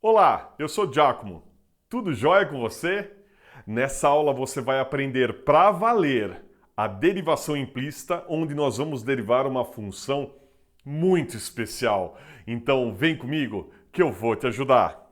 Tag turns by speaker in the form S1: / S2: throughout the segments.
S1: Olá, eu sou Giacomo. Tudo jóia com você? Nessa aula você vai aprender para valer a derivação implícita, onde nós vamos derivar uma função muito especial. Então vem comigo que eu vou te ajudar.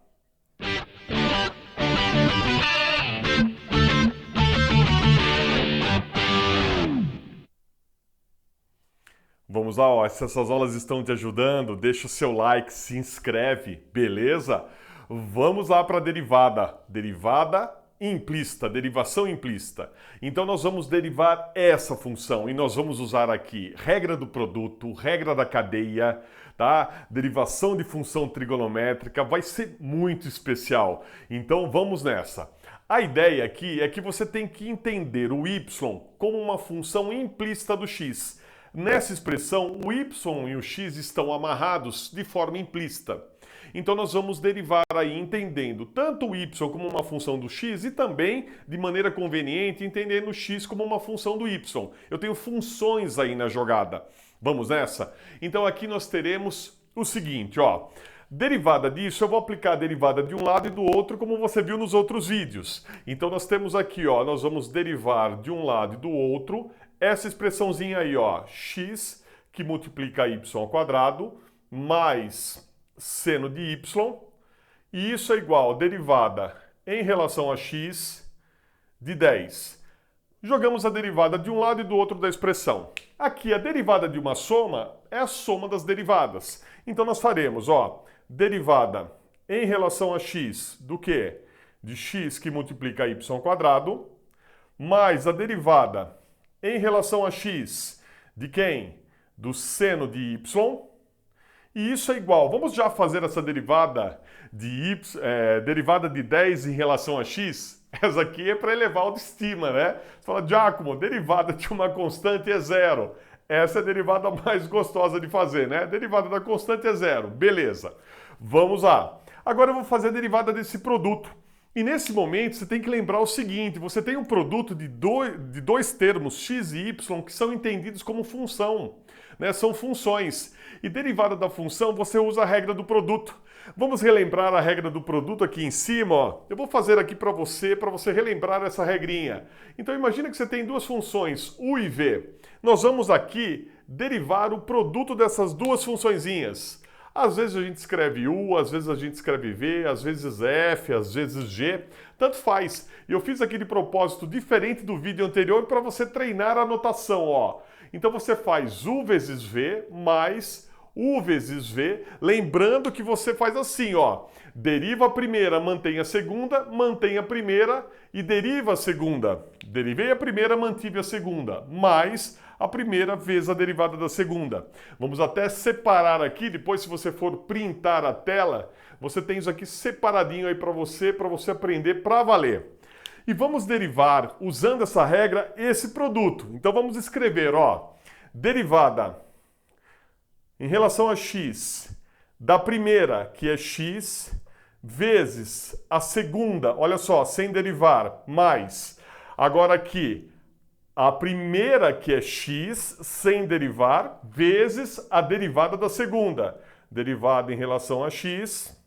S1: Vamos lá, ó. Se essas aulas estão te ajudando, deixa o seu like, se inscreve, beleza? Vamos lá para a derivada. Derivada implícita, derivação implícita. Então nós vamos derivar essa função e nós vamos usar aqui regra do produto, regra da cadeia, tá? Derivação de função trigonométrica, vai ser muito especial. Então vamos nessa. A ideia aqui é que você tem que entender o y como uma função implícita do x. Nessa expressão, o y e o x estão amarrados de forma implícita. Então nós vamos derivar aí entendendo tanto o y como uma função do x e também, de maneira conveniente, entendendo o x como uma função do y. Eu tenho funções aí na jogada. Vamos nessa? Então aqui nós teremos o seguinte, ó. Derivada disso, eu vou aplicar a derivada de um lado e do outro, como você viu nos outros vídeos. Então nós temos aqui, ó, nós vamos derivar de um lado e do outro essa expressãozinha aí, ó, x que multiplica y ao quadrado mais seno de y, e isso é igual a derivada em relação a x de 10. Jogamos a derivada de um lado e do outro da expressão. Aqui a derivada de uma soma é a soma das derivadas. Então nós faremos, ó, derivada em relação a x do quê? De x que multiplica y ao quadrado, mais a derivada em relação a x de quem? Do seno de y. E isso é igual. Vamos já fazer essa derivada de derivada de 10 em relação a x? Essa aqui é para elevar a autoestima, né? Você fala, Giacomo, derivada de uma constante é zero. Essa é a derivada mais gostosa de fazer, né? Derivada da constante é zero. Beleza. Vamos lá. Agora eu vou fazer a derivada desse produto. E nesse momento você tem que lembrar o seguinte, você tem um produto de dois termos, x e y, que são entendidos como função, né? São funções. E derivada da função, você usa a regra do produto. Vamos relembrar a regra do produto aqui em cima, ó. Eu vou fazer aqui para você relembrar essa regrinha. Então imagina que você tem duas funções, u e v. Nós vamos aqui derivar o produto dessas duas funçõezinhas. Às vezes a gente escreve U, às vezes a gente escreve V, às vezes F, às vezes G, tanto faz. E eu fiz aqui de propósito diferente do vídeo anterior para você treinar a notação, ó. Então você faz U vezes V mais U vezes V, lembrando que você faz assim, ó. Deriva a primeira, mantém a segunda, mantém a primeira e deriva a segunda. Derivei a primeira, mantive a segunda, mais a primeira vezes a derivada da segunda. Vamos até separar aqui, depois se você for printar a tela, você tem isso aqui separadinho aí para você aprender para valer. E vamos derivar, usando essa regra, esse produto. Então vamos escrever, ó, derivada em relação a x da primeira, que é x, vezes a segunda, olha só, sem derivar, mais. Agora aqui, a primeira, que é x, sem derivar, vezes a derivada da segunda. Derivada em relação a x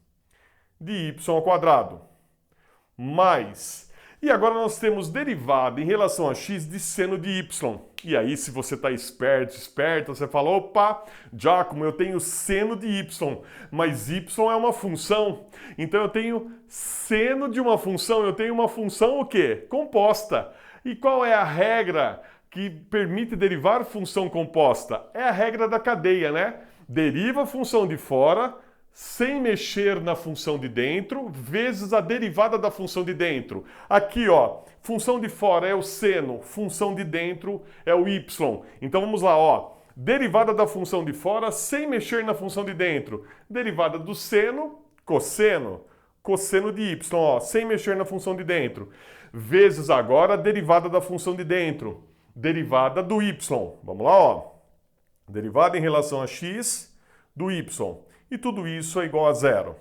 S1: de y ao quadrado. Mais. E agora nós temos derivada em relação a x de seno de y. E aí, se você está esperta, você fala, opa, Giacomo, eu tenho seno de y, mas y é uma função. Então eu tenho seno de uma função, eu tenho uma função o quê? Composta. E qual é a regra que permite derivar função composta? É a regra da cadeia, né? Deriva a função de fora, sem mexer na função de dentro, vezes a derivada da função de dentro. Aqui, ó, função de fora é o seno, função de dentro é o y. Então vamos lá, ó. Derivada da função de fora sem mexer na função de dentro. Derivada do seno, cosseno. Cosseno de y, ó, sem mexer na função de dentro. Vezes agora a derivada da função de dentro. Derivada do y. Vamos lá, ó. Derivada em relação a x do y. E tudo isso é igual a zero.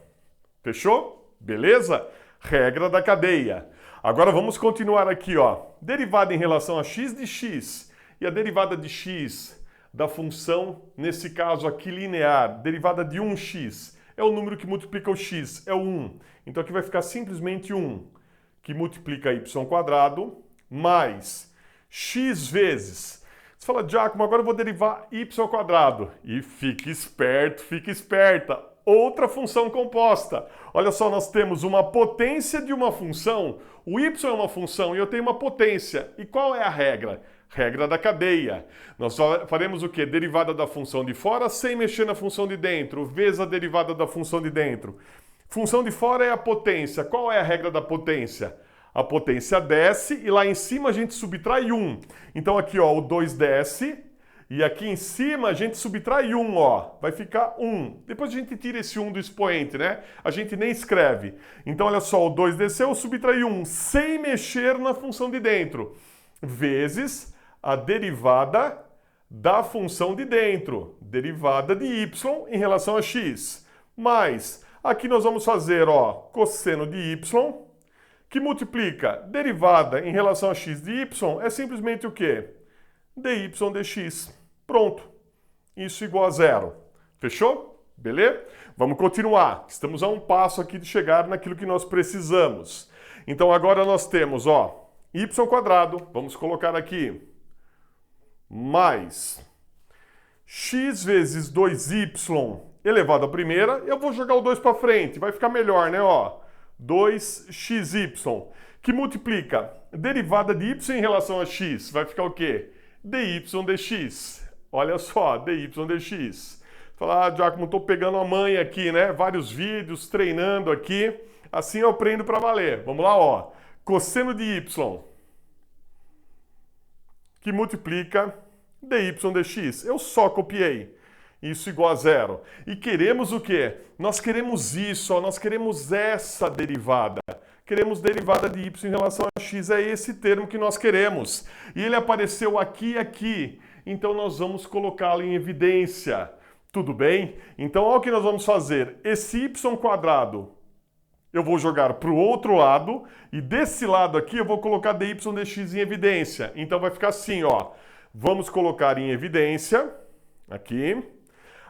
S1: Fechou? Beleza? Regra da cadeia. Agora vamos continuar aqui, ó. Derivada em relação a x de x. E a derivada de x da função, nesse caso aqui linear, derivada de 1x, é o número que multiplica o x, é o 1. Então aqui vai ficar simplesmente 1, que multiplica y² mais x vezes. Você fala, Giacomo, agora eu vou derivar y². E fique esperto, fique esperta. Outra função composta. Olha só, nós temos uma potência de uma função. O y é uma função e eu tenho uma potência. E qual é a regra? Regra da cadeia. Nós faremos o quê? Derivada da função de fora sem mexer na função de dentro, vezes a derivada da função de dentro. Função de fora é a potência. Qual é a regra da potência? A potência desce e lá em cima a gente subtrai 1. Então aqui, ó, o 2 desce e aqui em cima a gente subtrai 1, ó. Vai ficar 1. Depois a gente tira esse 1 do expoente, né? A gente nem escreve. Então olha só, o 2 desceu, eu subtrai 1 sem mexer na função de dentro. Vezes a derivada da função de dentro. Derivada de y em relação a x. Mais, aqui nós vamos fazer, ó, cosseno de y, que multiplica derivada em relação a x de y, é simplesmente o quê? dy dx. Pronto. Isso igual a zero. Fechou? Beleza? Vamos continuar. Estamos a um passo aqui de chegar naquilo que nós precisamos. Então agora nós temos, ó, y², vamos colocar aqui, mais x vezes 2y elevado à primeira. Eu vou jogar o 2 para frente, vai ficar melhor, né, ó? 2xy, que multiplica derivada de y em relação a x, vai ficar o quê? dy dx. Olha só, dy dx. Falar, ah, Giacomo, estou pegando a manha aqui, né? Vários vídeos, treinando aqui. Assim eu aprendo para valer. Vamos lá, ó. Cosseno de y, que multiplica dy dx. Eu só copiei. Isso igual a zero. E queremos o quê? Nós queremos isso, ó, nós queremos essa derivada. Queremos derivada de y em relação a x, é esse termo que nós queremos. E ele apareceu aqui e aqui, então nós vamos colocá-lo em evidência. Tudo bem? Então olha o que nós vamos fazer. Esse y² eu vou jogar para o outro lado, e desse lado aqui eu vou colocar dy dx em evidência. Então vai ficar assim, ó. Vamos colocar em evidência, aqui.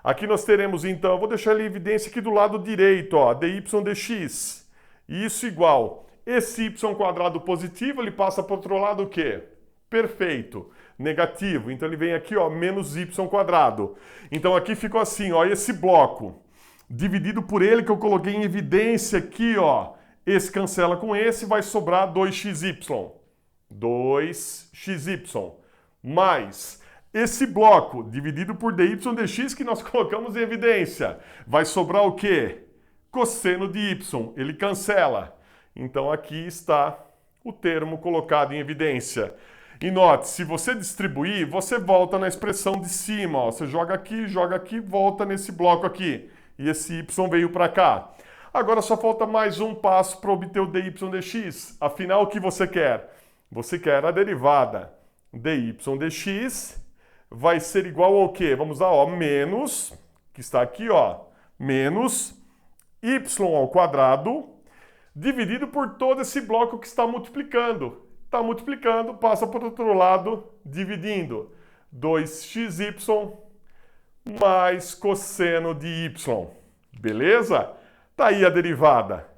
S1: Aqui nós teremos, então, eu vou deixar ele em evidência aqui do lado direito, ó, dy dx. Isso igual, esse y² positivo, ele passa para o outro lado o quê? Perfeito. Negativo. Então ele vem aqui, ó, menos y². Então aqui ficou assim, ó, esse bloco, dividido por ele que eu coloquei em evidência aqui, ó. Esse cancela com esse, vai sobrar 2xy. 2xy. Mais esse bloco, dividido por dy dx, que nós colocamos em evidência, vai sobrar o quê? Cosseno de y. Ele cancela. Então aqui está o termo colocado em evidência. E note, se você distribuir, você volta na expressão de cima. Ó. Você joga aqui, volta nesse bloco aqui. E esse y veio para cá. Agora só falta mais um passo para obter o dy dx. Afinal, o que você quer? Você quer a derivada dy dx vai ser igual ao quê? Vamos lá, ó, menos, que está aqui, ó, menos y² dividido por todo esse bloco que está multiplicando. Está multiplicando, passa para o outro lado, dividindo. 2xy mais cosseno de y. Beleza? Tá aí a derivada.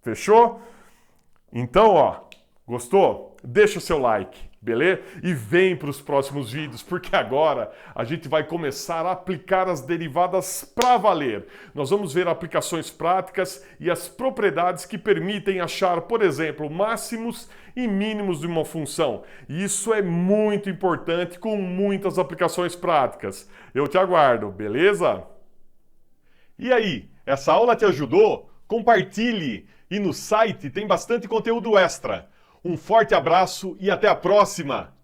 S1: Fechou? Então, ó, gostou? Deixa o seu like, beleza? E vem para os próximos vídeos, porque agora a gente vai começar a aplicar as derivadas para valer. Nós vamos ver aplicações práticas e as propriedades que permitem achar, por exemplo, máximos e mínimos de uma função. E isso é muito importante, com muitas aplicações práticas. Eu te aguardo, beleza? E aí, essa aula te ajudou? Compartilhe! E no site tem bastante conteúdo extra. Um forte abraço e até a próxima!